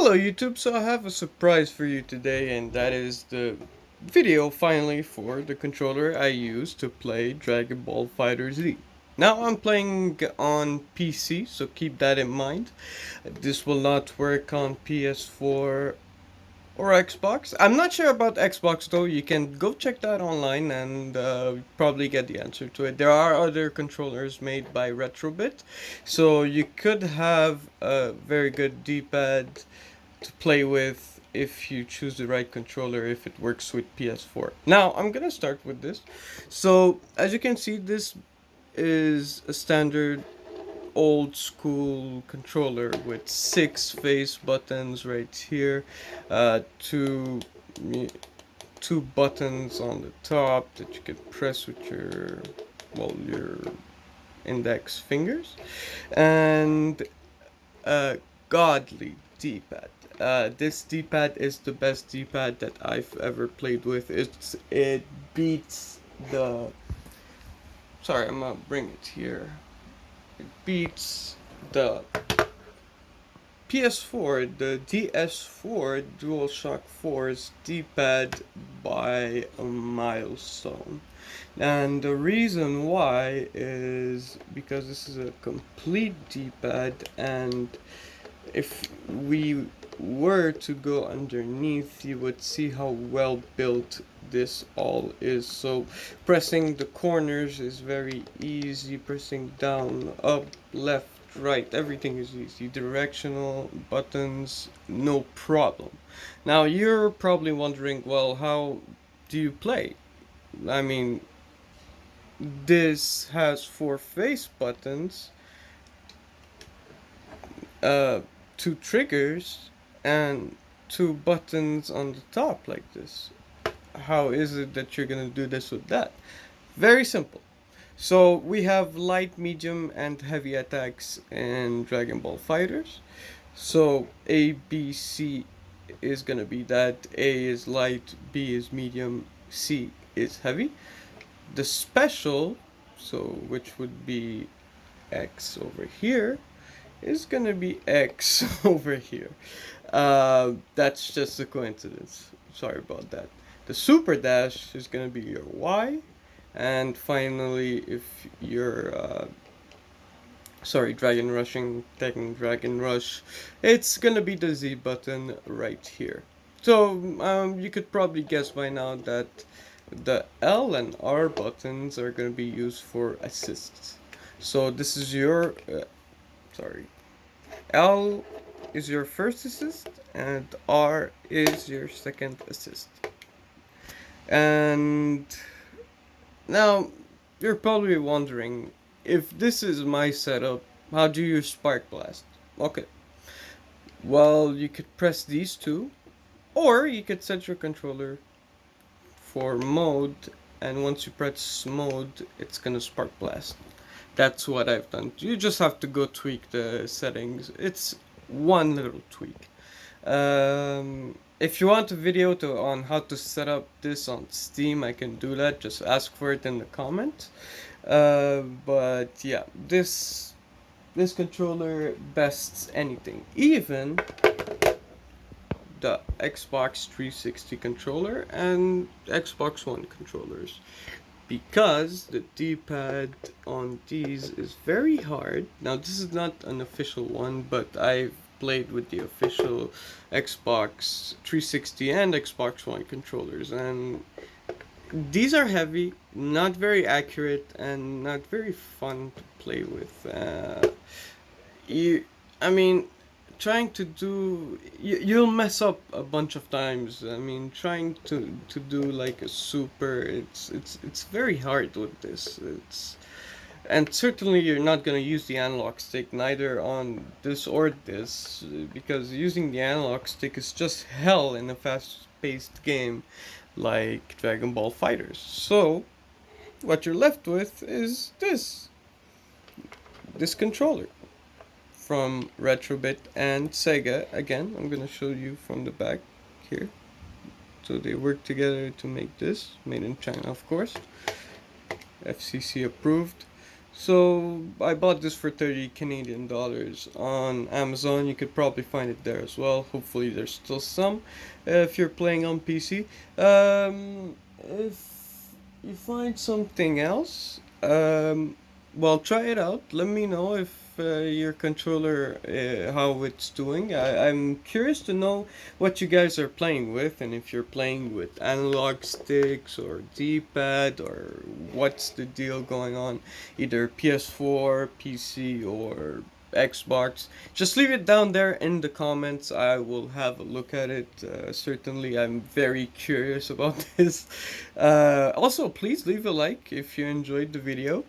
Hello YouTube, so I have a surprise for you today, and that is the video finally for the controller I use to play Dragon Ball FighterZ. Now I'm playing on PC, so keep that in mind. This will not work on PS4 or Xbox. I'm not sure about Xbox though. You can go check that online and probably get the answer to it. There are other controllers made by Retrobit, so you could have a very good D-pad to play with if you choose the right controller, if it works with PS4. Now I'm gonna start with this. So as you can see, this is a standard old school controller with 6 face buttons right here, two two buttons on the top that you can press with your index fingers, and a godly D-pad. This D-pad is the best D-pad that I've ever played with. It beats the. Sorry, I'm gonna bring it here. It beats the PS4, the DS4 DualShock 4's D-pad by a milestone. And the reason why is because this is a complete D-pad, and if we were to go underneath, you would see how well built this all is. So pressing the corners is very easy, pressing down, up, left, right, everything is easy. Directional buttons, no problem. Now you're probably wondering, well, how do you play? I mean, this has 4 face buttons, uh, 2 triggers, and 2 buttons on the top like this. How is it that you're gonna do this with that? Very simple. So we have light, medium, and heavy attacks in Dragon Ball Fighters. So A, B, C is gonna be that. A is light, B is medium, C is heavy. The special, so which would be X over here, is gonna be X over here. That's just a coincidence. Sorry about that. The super dash is gonna be your Y, and finally, if you're taking Dragon Rush, it's gonna be the Z button right here. So you could probably guess by now that the L and R buttons are gonna be used for assists. So this is your sorry. L is your first assist, and R is your second assist. And now you're probably wondering, if this is my setup, how do you use Spark Blast? Okay, well, you could press these two, or you could set your controller for mode, and once you press mode, it's gonna Spark Blast. That's what I've done. You just have to go tweak the settings. It's one little tweak. If you want a video on how to set up this on Steam, I can do that. Just ask for it in the comments. But yeah, this controller bests anything, even the Xbox 360 controller and Xbox One controllers, because the D-pad on these is very hard. Now this is not an official one, but I've played with the official Xbox 360 and Xbox One controllers, and these are heavy, not very accurate, and not very fun to play with. You, I mean, trying to do you'll mess up a bunch of times. I mean, trying to do like a super, it's very hard with this. It's and certainly you're not gonna use the analog stick neither on this or this, because using the analog stick is just hell in a fast-paced game like Dragon Ball FighterZ. So what you're left with is this controller from Retrobit and Sega. Again, I'm gonna show you from the back here. So they work together to make this, made in China, of course. FCC approved. So I bought this for 30 Canadian dollars on Amazon. You could probably find it there as well. Hopefully there's still some if you're playing on PC. If you find something else, well, try it out. Let me know if your controller, how it's doing. I'm curious to know what you guys are playing with, and if you're playing with analog sticks or D-pad, or what's the deal going on, either PS4, PC, or Xbox. Just leave it down there in the comments. I will have a look at it. Certainly, I'm very curious about this. Also, please leave a like if you enjoyed the video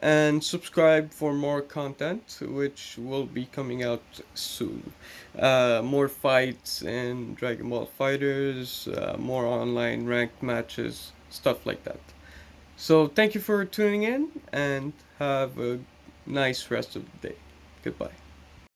and subscribe for more content, which will be coming out soon. More fights in Dragon Ball FighterZ, more online ranked matches, stuff like that. So, thank you for tuning in and have a nice rest of the day. Goodbye.